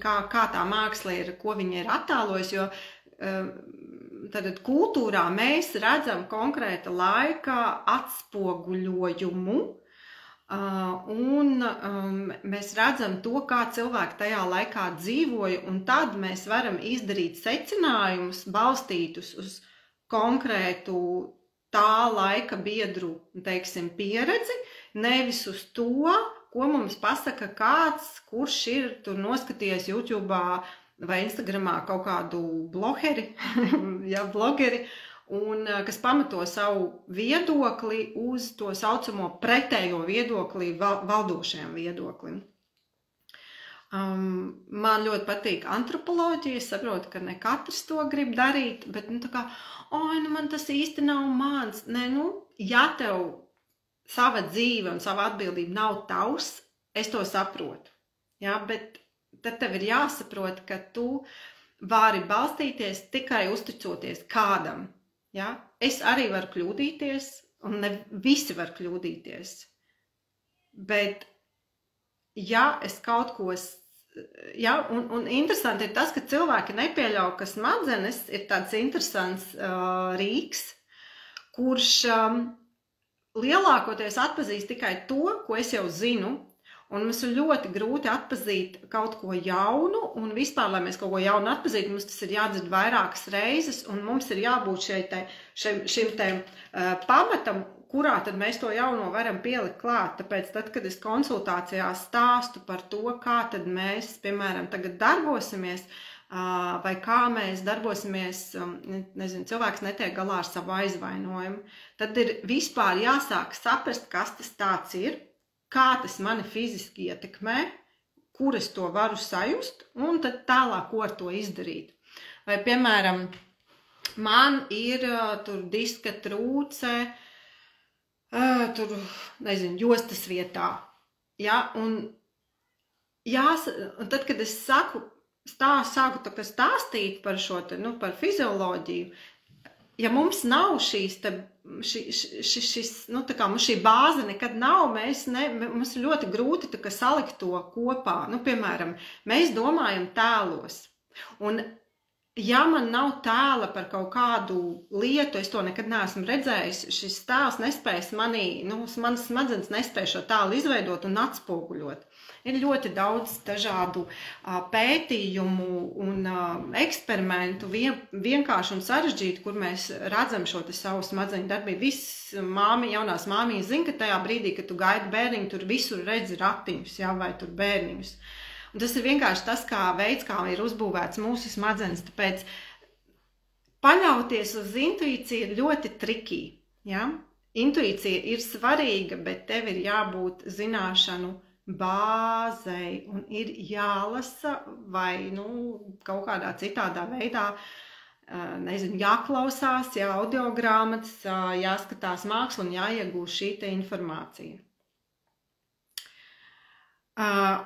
kā tā māksla ir, ko viņa ir attēlojusi, jo tad kultūrā mēs redzam konkrēta laika atspoguļojumu, un mēs redzam to, kā cilvēki tajā laikā dzīvoja, un tad mēs varam izdarīt secinājumus balstītus uz konkrētu tā laika biedru, teiksim, pieredzi, nevis uz to, ko mums pasaka kāds, kurš ir tur noskatījies YouTube'ā vai Instagramā kaut kādu blogeri, un kas pamato savu viedokli uz to saucamo pretējo viedokli valdošajam viedoklim. Man ļoti patīk antropoloģija, es saprotu, ka ne katrs to grib darīt, bet man tas īsti nav mans. Nē, ja tev sava dzīve un sava atbildība nav tavs, es to saprotu. Ja? Bet tad tev ir jāsaprot, ka tu vari balstīties tikai uzticoties kādam. Ja? Es arī varu kļūdīties, un ne visi var kļūdīties. Bet, ja es kaut ko... Ja, un interesanti ir tas, ka cilvēki nepieļauj, ka smadzenes ir tāds interesants rīks, kurš lielākoties atpazīst tikai to, ko es jau zinu, un mums ir ļoti grūti atpazīt kaut ko jaunu, un vispār, lai mēs kaut ko jaunu atpazītu, mums tas ir jādzird vairākas reizes, un mums ir jābūt šim pamatam, kurā tad mēs to jauno varam pielikt klāt. Tāpēc tad, kad es konsultācijās stāstu par to, kā tad mēs, piemēram, tagad darbosimies, vai kā mēs darbosimies, cilvēks netiek galā ar savu aizvainojumu, tad ir vispār jāsāk saprast, kas tas tāds ir, kā tas mani fiziski ietekmē, kur es to varu sajust, un tad tālāk, ko ar to izdarīt. Vai, piemēram, man ir tur diska trūce, jostas vietā. Ja? Un tad, kad es sāku stāstīt par šo, par fizioloģiju, ja mums nav šī bāze nekad nav, mums ir ļoti grūti salikt to kopā. Piemēram, mēs domājam tēlos. Un ja man nav tēla par kaut kādu lietu, es to nekad neesmu redzējis, šis tēls nespējas manas smadzenes nespēja šo tēlu izveidot un atspoguļot. Ir ļoti daudz dažādu pētījumu un eksperimentu, vienkārši un sarežģītu, kur mēs redzam šo savu smadzeņu darbību. Viss jaunās māmiņas zina, ka tajā brīdī, kad tu gaidi bērniņu, tur visur redzi ratiņus, vai tur bērniņus. Un tas ir vienkārši tas, veids, kā ir uzbūvēts mūsu smadzenes. Tāpēc paļauties uz intuīciju ir ļoti trikī. Ja? Intuīcija ir svarīga, bet tev ir jābūt zināšanu bāzei un ir jālasa vai kaut kādā citādā veidā, jāklausās, audiogrāmatas, jāskatās mākslu un jāiegūst šī informācija.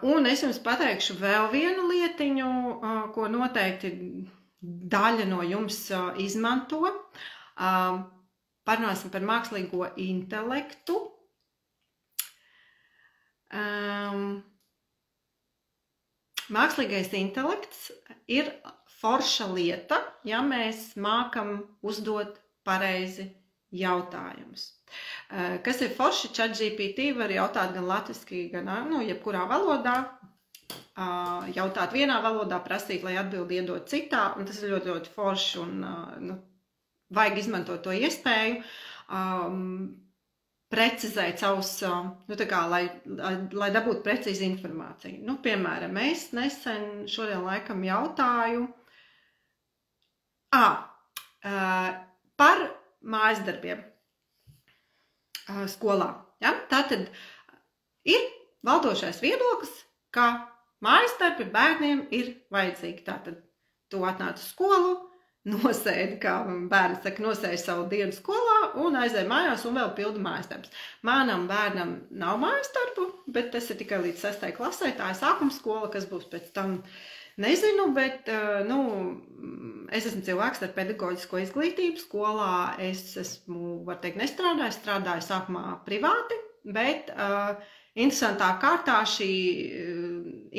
Un es jums pateikšu vēl vienu lietiņu, ko noteikti daļa no jums izmanto. Parunāsim par mākslīgo intelektu. Mākslīgais intelekts ir forša lieta, ja mēs mākam uzdot pareizi jautājumus. Kas ir forši? ChatGPT var jautāt gan latviski, gan jebkurā valodā. Jautāt vienā valodā, prasīt, lai atbildi iedod citā, un tas ir ļoti, ļoti forši, un vajag izmantot to iespēju. precizēt savus, nu tā kā, lai dabūtu precīzi informāciju. Nu, piemēram, es nesen šodien laikam jautāju par mājasdarbiem skolā. Ja? Tātad ir valdošais viedoklis, ka mājasdarbi bērniem ir vajadzīgi. Tātad tu atnāc uz skolu, nosēdi, kā bērni saka, nosēdi savu dienu skolā un aizēj mājās un vēl pildi mājasdarbus. Manam bērnam nav mājasdarbu, bet tas ir tikai līdz 6. klasē, tā ir sākuma skola, kas būs pēc tam, nezinu, bet, es esmu cilvēks ar pedagoģisko izglītību skolā, es esmu, var teikt, strādāju sākumā privāti, bet interesantā kārtā šī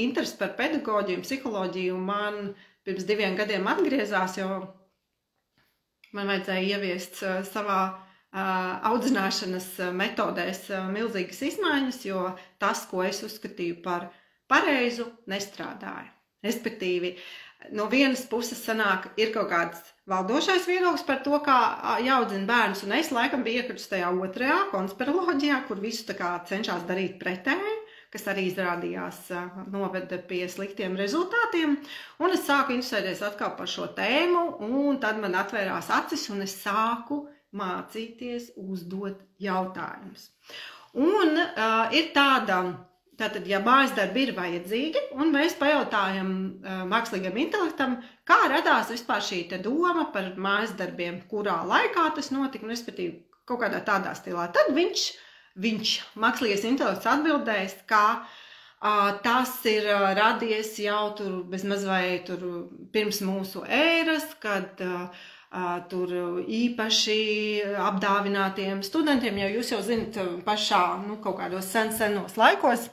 interese par pedagoģiju un psiholoģiju man pirms 2 gadiem atgriezās, jo man vajadzēja ieviest savā audzināšanas metodēs milzīgas izmaiņas, jo tas, ko es uzskatīju par pareizu, nestrādāja. Respektīvi, no vienas puses sanāk, ir kaut kāds valdošais viedoklis par to, kā jāaudzina bērnus, un es laikam biju iekritusi tajā otrajā konspiroloģijā, kur visu tā kā cenšas darīt pretēji, kas arī izrādījās noveda pie sliktiem rezultātiem. Un es sāku interesēties atkal par šo tēmu, un tad man atvērās acis, un es sāku mācīties uzdot jautājumus. Un ir tātad, ja mājasdarbi ir vajadzīgi, un mēs pajautājam mākslīgam intelektam, kā radās vispār šī doma par mājasdarbiem, kurā laikā tas notika, un respektīvi kaut kādā tādā stilā, tad viņš, mākslīgais intelekts, atbildēs, ka tas ir radies jau tur bezmaz vai tur pirms mūsu ēras, kad tur īpaši apdāvinātiem studentiem, jo jūs jau zinat pašā, kaut kādos senos laikos,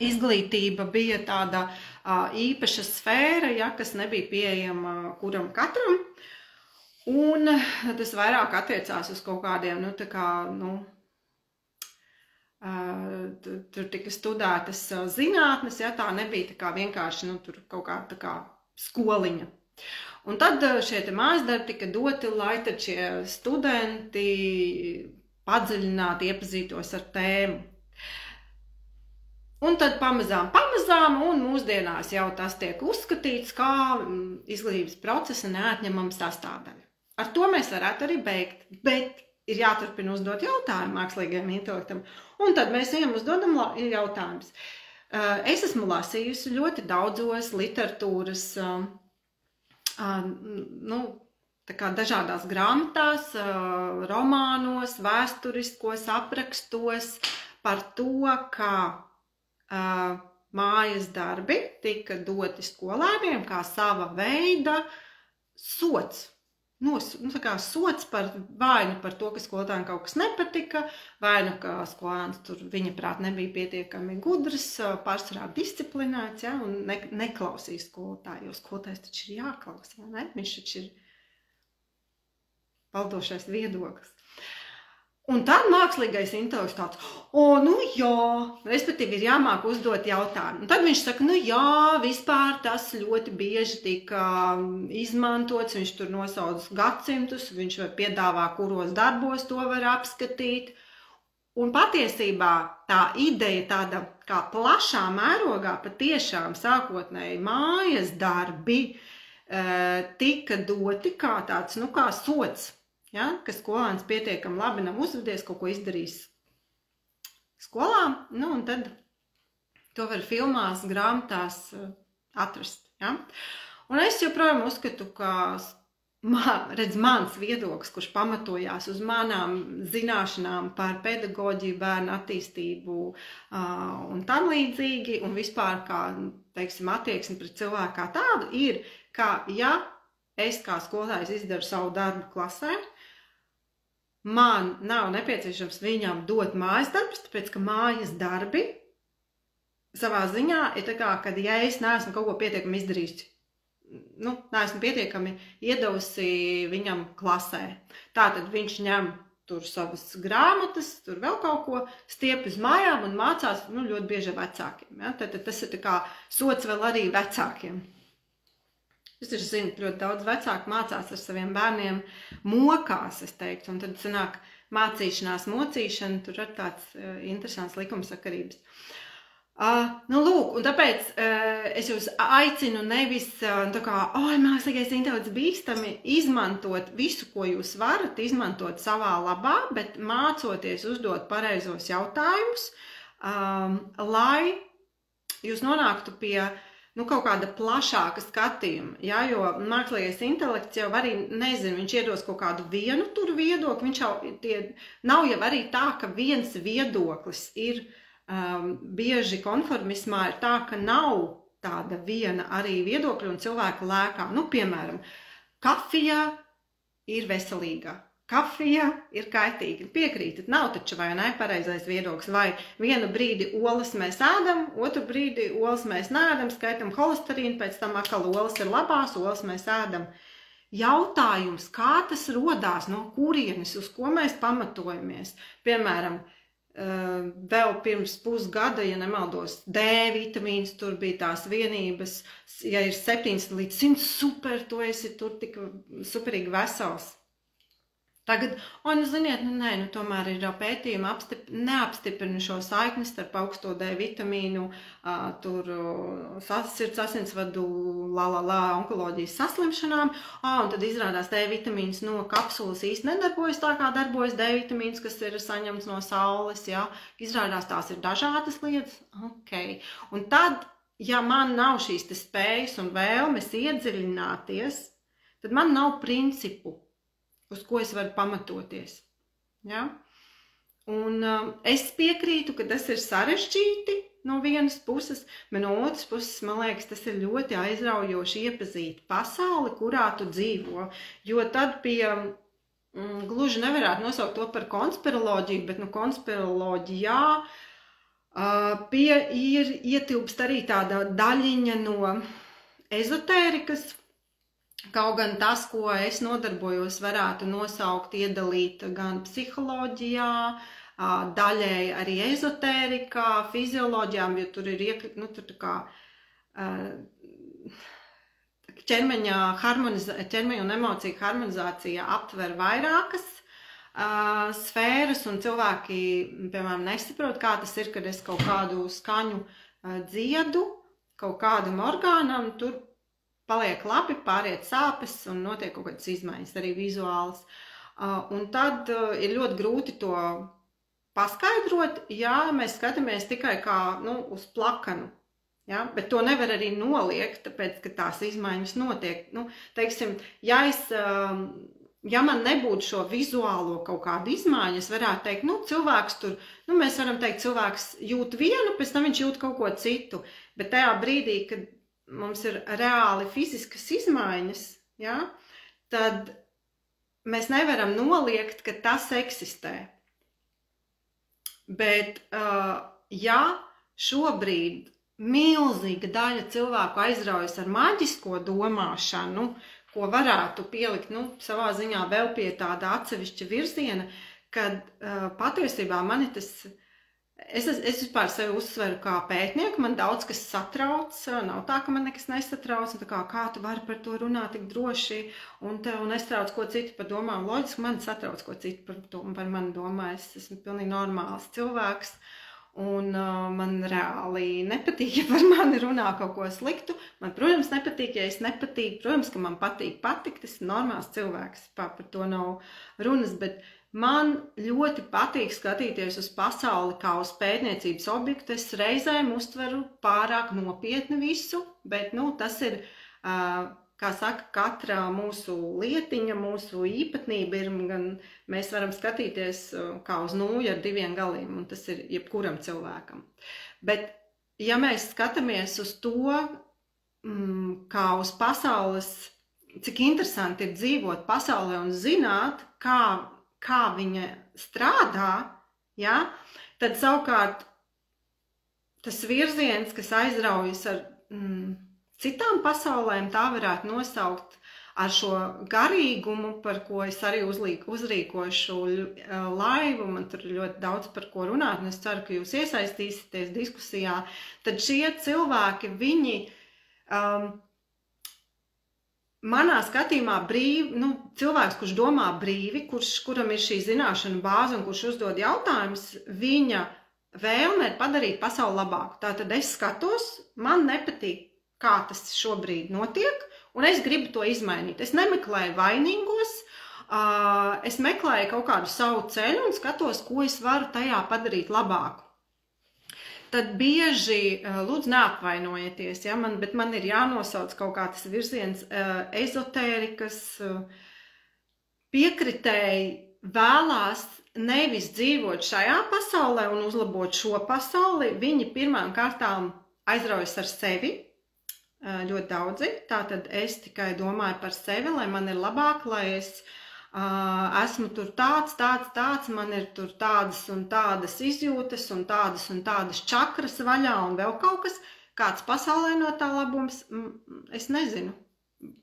izglītība bija tāda īpaša sfēra, ja, kas nebija pieejama kuram katram, un tas vairāk attiecās uz kaut kādiem, tur tika studētas zinātnes, ja tā nebija tā kā vienkārši, tur kaut kā tā kā skoliņa. Un tad šie mājasdarbi tika doti, lai tad šie studenti padziļināti iepazītos ar tēmu. Un tad pamazām, un mūsdienās jau tas tiek uzskatīts kā izglītības procesa neatņemama sastāvdaļa. Ar to mēs varētu arī beigt, bet ir jāturpina uzdot jautājumu mākslīgajam intelektam, un tad mēs viņam uzdodam jautājumus. Es esmu lasījusi ļoti daudzos literatūras, tā kā dažādās grāmatās, romānos, vēsturiskos aprakstos par to, kā mājas darbi tika doti skolēniem kā sava veida sots. Sots vai nu par to, ka skolotājiem kaut kas nepatika, vai nu, ka skolēns tur viņa prāt nebija pietiekami gudrs, pārsvarā disciplinēts, ja, un neklausīja skolotāju, jo skolotājs taču ir jāklausa, ne? Viņš taču ir valdošais viedoklis. Un tad mākslīgais intelekts tāds, respektīvi ir jāmāk uzdot jautājumu. Un tad viņš saka, vispār tas ļoti bieži tika izmantots, viņš tur nosauc gadsimtus, viņš var piedāvā, kuros darbos to var apskatīt. Un patiesībā tā ideja tāda kā plašā mērogā patiešām sākotnēji mājas darbi tika doti kā tāds, kā sots. Ja, ka skolēns pietiekami labi nav uzvedies, kaut ko izdarījis skolā, un tad to var filmās, grāmatās atrast. Ja? Un es joprojām uzskatu, ka mans viedoklis, kurš pamatojās uz manām zināšanām par pedagoģiju, bērnu attīstību un tam līdzīgi, un vispār kā, teiksim, attieksmi pret cilvēku kā tādu, ir, ka ja es kā skolotājs izdaru savu darbu klasē, man nav nepieciešams viņam dot mājas darbus, tāpēc, ka mājas darbi savā ziņā ir tā kā, kad ja es neesmu kaut ko pietiekami izdarījis, neesmu pietiekami iedavusi viņam klasē. Tātad viņš ņem tur savas grāmatas, tur vēl kaut ko, stiep uz mājām un mācās ļoti bieži ar vecākiem. Ja? Tad tas ir tā kā sots vēl arī vecākiem. Es taču zinu, ļoti daudz vecāku mācās ar saviem bērniem, mokās, es teiktu, un tad sanāk, mācīšanās, mocīšana, tur ir tāds interesants likumsakarības. Nu, lūk, un tāpēc es jūs aicinu nevis tā kā, mākslīgais intelekts bīstami izmantot visu, ko jūs varat, izmantot savā labā, bet mācoties uzdot pareizos jautājumus, lai jūs nonāktu pie kaut kāda plašāka skatījuma, ja, jo mākslīgais intelekts jau arī nezinu, viņš iedos kaut kādu vienu tur viedokli, viņš jau nav jau arī tā, ka viens viedoklis ir bieži konformismā ir tā, ka nav tāda viena arī viedokļa un cilvēka lēkā. Nu, piemēram, kafija ir veselīga, kafija ir kaitīga. Piekrītat, nav taču vai ne pareizais viedoklis. Vai vienu brīdi olas mēs ēdam, otru brīdi olas mēs neēdam, skaitam holesterīnu, pēc tam atkal olas ir labās, olas mēs ēdam. Jautājums, kā tas rodās, no kurienes, uz ko mēs pamatojamies? Piemēram, vēl pirms pusgada, ja nemaldos, D vitamīns, tur bija tās vienības, ja ir 7 līdz 100, super, tu esi tur tik superīgi vesels. Tagad, ziniet, tomēr ir pētījumi neapstiprina šo saikni starp augsto D vitamīnu, tur sirds asinsvadu, onkoloģijas saslimšanām, un tad izrādās D vitamīns no kapsulas īsti nedarbojas tā, kā darbojas D vitamīns, kas ir saņemts no saules, ja? Izrādās tās ir dažādas lietas, ok. Un tad, ja man nav šīs spējas un vēlmes iedziļināties, tad man nav principu, uz ko es varu pamatoties. Ja? Un es piekrītu, ka tas ir sarežģīti no vienas puses, bet no otras puses, man liekas, tas ir ļoti aizraujoši iepazīt pasauli, kurā tu dzīvo. Jo tad gluži nevarētu nosaukt to par konspiroloģiju, bet konspiroloģijā ir ietilpst arī tāda daļiņa no ezotērikas. Kaut gan tas, ko es nodarbojos, varētu nosaukt, iedalīt gan psiholoģijā, daļēji arī ezotērikā, fizioloģijām, jo tur ir ķermeņa un emociju harmonizācija aptver vairākas sfēras, un cilvēki, piemēram, nesaprot, kā tas ir, kad es kaut kādu skaņu dziedu, kaut kādam orgānam, tur paliek labi, pāriet sāpes un notiek kaut kādas izmaiņas, arī vizuālas. Un tad ir ļoti grūti to paskaidrot, ja mēs skatāmies tikai kā uz plakanu. Ja? Bet to nevar arī noliegt, tāpēc, ka tās izmaiņas notiek. Teiksim, ja man nebūtu šo vizuālo kaut kādu izmaiņu, es varētu teikt, cilvēks tur, mēs varam teikt, cilvēks jūt vienu, pēc tam viņš jūt kaut ko citu. Bet tajā brīdī, kad mums ir reāli fiziskas izmaiņas, ja, tad mēs nevaram noliegt, ka tas eksistē. Bet, ja šobrīd milzīga daļa cilvēku aizraujas ar maģisko domāšanu, ko varētu pielikt, savā ziņā vēl pie tāda atsevišķa virziena, kad patiesībā mani tas... Es vispār sevi uzsveru kā pētnieku, man daudz kas satrauc, nav tā, ka man nekas nesatrauc, un tā kā tu vari par to runāt tik droši, un tev nestrauc, ko citi par domām. Loģiski, man satrauc, ko citi par mani domā, es esmu pilnīgi normāls cilvēks, un man reāli nepatīk, ja par mani runā kaut ko sliktu. Man, protams, nepatīk, ja es nepatīk, protams, ka man patīk patikt, es esmu normāls cilvēks, par to nav runas, bet man ļoti patīk skatīties uz pasauli kā uz pētniecības objektu. Es reizēm uztveru pārāk nopietni visu, bet tas ir, kā saka, katra mūsu lietiņa, mūsu īpatnība ir, gan mēs varam skatīties kā uz nūju ar 2 galiem, un tas ir jebkuram cilvēkam. Bet, ja mēs skatāmies uz to, kā uz pasaules, cik interesanti ir dzīvot pasaulē un zināt, kā viņa strādā, ja, tad savukārt tas virziens, kas aizraujas ar citām pasaulēm, tā varētu nosaukt ar šo garīgumu, par ko es arī uzrīkošu laivu, man tur ļoti daudz par ko runāt, un es ceru, ka jūs iesaistīsieties diskusijā, tad šie cilvēki, viņi manā skatījumā cilvēks, kurš domā brīvi, kuram ir šī zināšana bāze un kurš uzdod jautājumus, viņa vēlme ir padarīt pasauli labāku. Tātad es skatos, man nepatīk, kā tas šobrīd notiek, un es gribu to izmainīt. Es nemeklēju vainīgos, es meklēju kaut kādu savu ceļu un skatos, ko es varu tajā padarīt labāku. Tad bieži, lūdzu, neapvainojieties, ja, bet man ir jānosauc kaut kā tas virziens ezotērikas piekritēji vēlās nevis dzīvot šajā pasaulē un uzlabot šo pasauli, viņi pirmām kārtām aizraujas ar sevi, ļoti daudzi, tātad es tikai domāju par sevi, lai man ir labāk, lai es esmu tur tāds, man ir tur tādas un tādas izjūtas un tādas čakras vaļā un vēl kaut kas, kāds pasaulē no tā labums, es nezinu.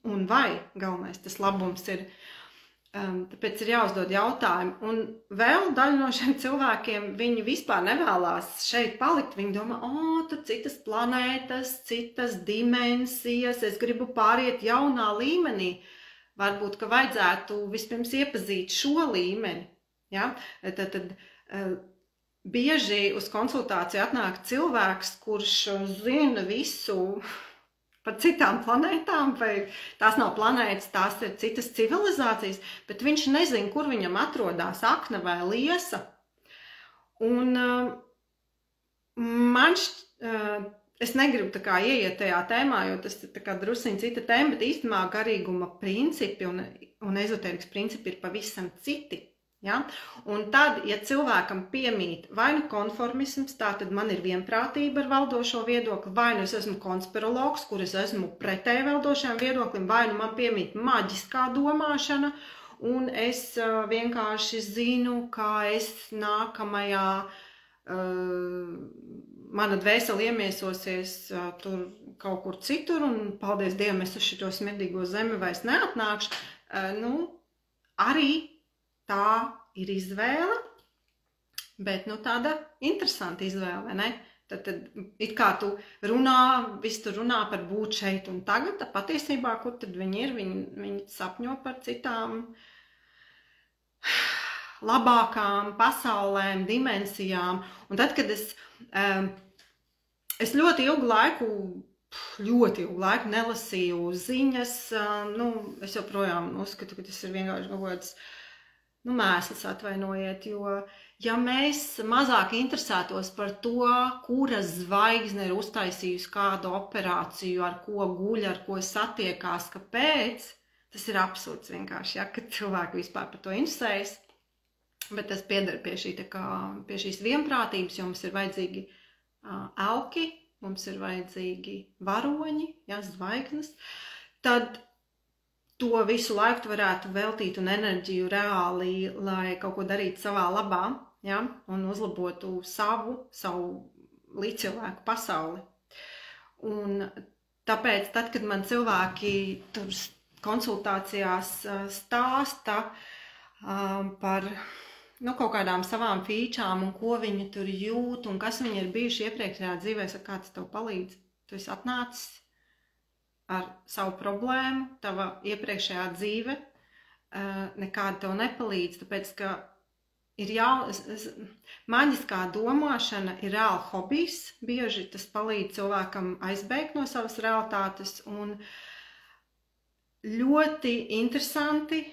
Un vai galvenais tas labums ir. Tāpēc ir jāuzdod jautājumu. Un vēl daļa no šiem cilvēkiem, viņi vispār nevēlās šeit palikt. Viņi domā, tur citas planētas, citas dimensijas, es gribu pāriet jaunā līmenī. Varbūt, ka vajadzētu vispirms iepazīt šo līmeni. Ja? Tad bieži uz konsultāciju atnāk cilvēks, kurš zina visu par citām planētām, vai tās nav planētas, tās ir citas civilizācijas, bet viņš nezina, kur viņam atrodas akna vai liesa. Un es negribu tā kā ieiet tajā tēmā, jo tas ir tā kā drusiņ cita tēma, bet īstenībā garīguma principi un ezotērikas principi ir pavisam citi. Ja? Un tad, ja cilvēkam piemīt vai nu konformisms, tātad man ir vienprātība ar valdošo viedokli, vai nu es esmu konspirologs, kur es esmu pretēji valdošajam viedoklim, vai nu man piemīt maģiskā domāšana, un es vienkārši zinu, kā es nākamajā mana dvēsele iemiesosies tur kaut kur citur, un paldies Dievam, es uz šito smirdīgo zemi vairs neatnākšu. Arī tā ir izvēle, bet tāda interesanta izvēle, vai ne? Tad it kā tu visu runā par būt šeit un tagad, patiesībā, kur tad viņi ir? Viņi sapņo par citām labākām pasaulēm, dimensijām. Un tad, kad es ļoti ilgu laiku nelasīju ziņas, es joprojām uzskatu, ka tas ir vienkārši kaut kāds mēsls, atvainojiet, jo ja mēs mazāk interesētos par to, kura zvaigzne ir uztaisījusi kādu operāciju, ar ko guļ, ar ko satiekās, kāpēc, tas ir absurds vienkārši, ja, kad cilvēki vispār par to interesējas. Bet tas pieder pie šīs vienprātības, jo mums ir vajadzīgi elki, mums ir vajadzīgi varoņi, ja, zvaigznes. Tad to visu laiku varētu veltīt un enerģiju reāli, lai kaut ko darītu savā labā, ja, un uzlabotu savu līdzcilvēku pasauli. Un tāpēc, tad, kad man cilvēki tur konsultācijās stāsta par kaut kādām savām fīčām un ko viņi tur jūt un kas viņi ir bijuši iepriekšējā dzīvē, kā tas tev palīdz. Tu esi atnācis ar savu problēmu, tava iepriekšējā dzīve nekāda tev nepalīdz, tāpēc, ka ir maģiskā domāšana ir reāli hobijs, bieži tas palīdz cilvēkam aizbēgt no savas realitātes, un ļoti interesanti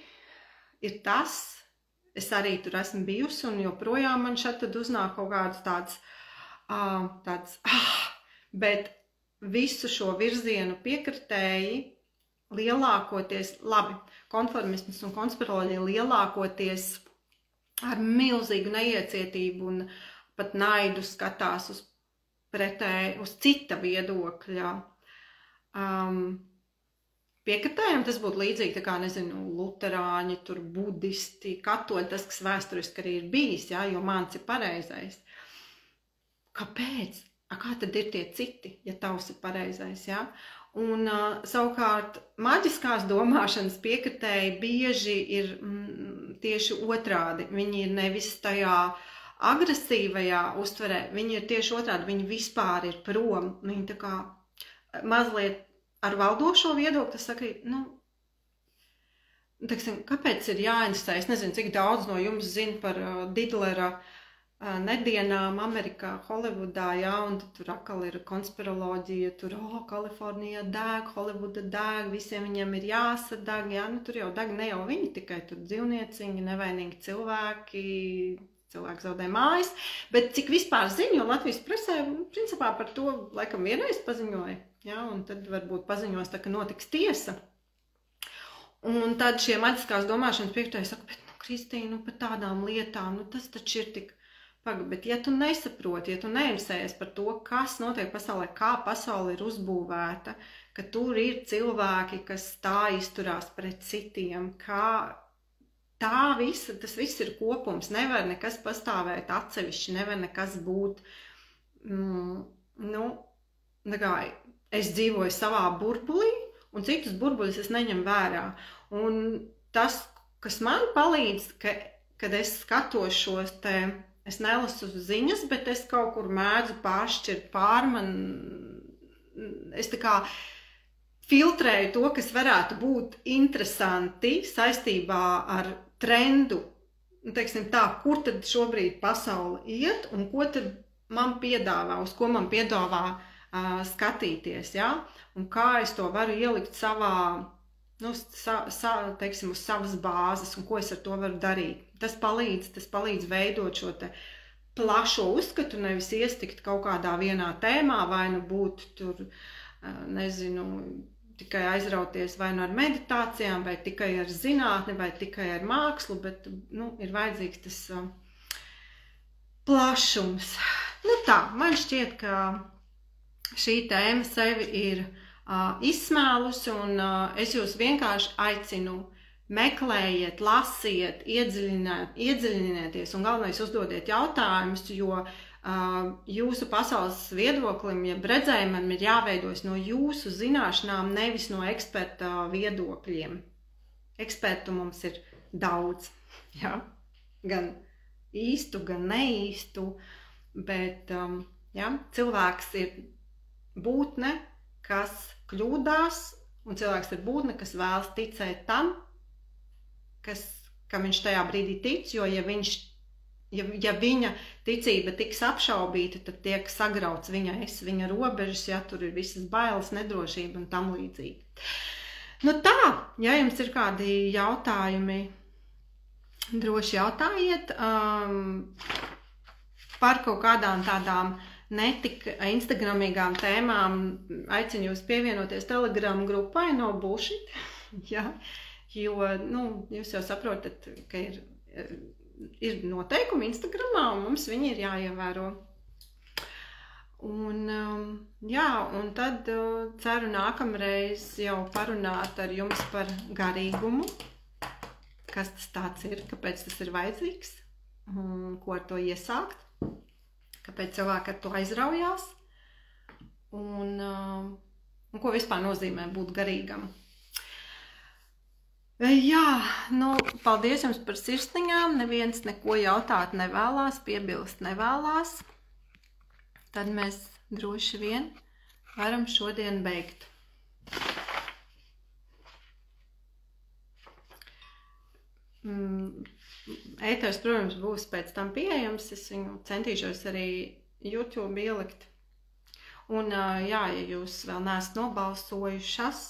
ir tas, es arī tur esmu bijusi, un joprojām man šeit tad uznāk kaut kāds tāds, bet visu šo virzienu piekritēji lielākoties, labi, konformisms un konspiroloģija lielākoties ar milzīgu neiecietību un pat naidu skatās uz cita viedokļa. Piekritējiem tas būtu līdzīgi, tā kā, luterāņi, tur budisti, katoļi, tas, kas vēsturiski arī ir bijis, ja, jo mans ir pareizais. Kāpēc? Kā tad ir tie citi, ja tavs ir pareizais, ja? Un savukārt maģiskās domāšanas piekritēji bieži ir tieši otrādi. Viņi ir nevis tajā agresīvajā uztverē, viņi ir tieši otrādi, viņi vispār ir prom. Viņi tā kā mazliet ar valdošo viedokli, tas saka, teiksim, kāpēc ir jāinvestē? Es nezinu, cik daudz no jums zina par Didlera nedienām Amerikā, Holivudā, jā, un tur atkal ir konspiroloģija, tur, Kalifornijā deg, Holivuda deg, visiem viņiem ir jāsadeg, jā, nu tur jau deg ne jau viņi, tikai tur dzīvnieciņi, nevainīgi cilvēki zaudē mājas, bet cik vispār zina, jo Latvijas presē, principā par to laikam vienreiz paziņoja, jā, un tad varbūt paziņos tā, ka notiks tiesa. Un tad šie maģiskās domāšanas piektāji saka, bet, Kristīna, par tādām lietām, tas taču ir tik paga, bet ja tu nesaproti, ja tu neinteresējies par to, kas notiek pasaulē, kā pasaule ir uzbūvēta, ka tur ir cilvēki, kas tā izturās pret citiem, kā tas viss ir kopums, nevar nekas pastāvēt atsevišķi, nevar nekas būt, es dzīvoju savā burbulī, un citus burbuļus es neņemu vērā. Un tas, kas man palīdz, kad es skatos šos te, es nelasu ziņas, bet es kaut kur mēdzu pāršķirt es tā kā filtrēju to, kas varētu būt interesanti saistībā ar trendu, teiksim tā, kur tad šobrīd pasaule iet un ko tad man piedāvā, uz ko man piedāvā skatīties, ja? Un kā es to varu ielikt savā, teiksim, uz savas bāzes un ko es ar to varu darīt. Tas palīdz veidot šo te plašo uzskatu, nevis iestikt kaut kādā vienā tēmā, vai nu būt tur, nezinu, tikai aizrauties vai nu ar meditācijām, vai tikai ar zinātni, vai tikai ar mākslu, bet, ir vajadzīgs tas plašums. Tā, man šķiet, ka šī tēma sevi ir izsmēlusi, un es jūs vienkārši aicinu meklējiet, lasiet, iedziļinieties un galvenais uzdodiet jautājumus, jo jūsu pasaules viedoklim, jeb redzējumam ir jāveidojas no jūsu zināšanām, nevis no eksperta viedokļiem. Ekspertu mums ir daudz, ja? Gan īstu, gan neīstu, bet cilvēks ir būtne, kas kļūdās, un cilvēks ir būtne, kas vēlas ticēt tam, ka viņš tajā brīdī tic, jo ja viņa ticība tiks apšaubīta, tad tiek sagrauts viņa robežas, ja tur ir visas bailes, nedrošība un tam līdzīgi. Tā, ja jums ir kādi jautājumi, droši jautājiet par kaut kādām tādām netik instagramīgām tēmām, aicinu jūs pievienoties Telegram grupai No Bullshit, ja? Jo, jūs jau saprotat, ka ir noteikumi Instagramā, un mums viņi ir jāievēro. Un tad ceru nākamreiz jau parunāt ar jums par garīgumu, kas tas tāds ir, kāpēc tas ir vajadzīgs, ko ar to iesākt, kāpēc cilvēki ar to aizraujās, un ko vispār nozīmē būt garīgam. Paldies jums par sirsniņām, neviens neko jautāt nevēlās, piebilst nevēlās, tad mēs droši vien varam šodien beigt. Ēters, protams, būs pēc tam pieejams, es viņu centīšos arī YouTube ielikt. Un, ja jūs vēl neesat nobalsojušas,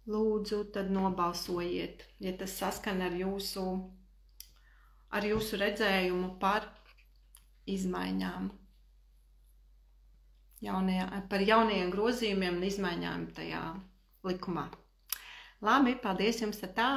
lūdzu, tad nobalsojiet, ja tas saskan ar jūsu redzējumu par izmaiņām, par jaunajiem grozījumiem un izmaiņām tajā likumā. Labi, paldies jums ar tā!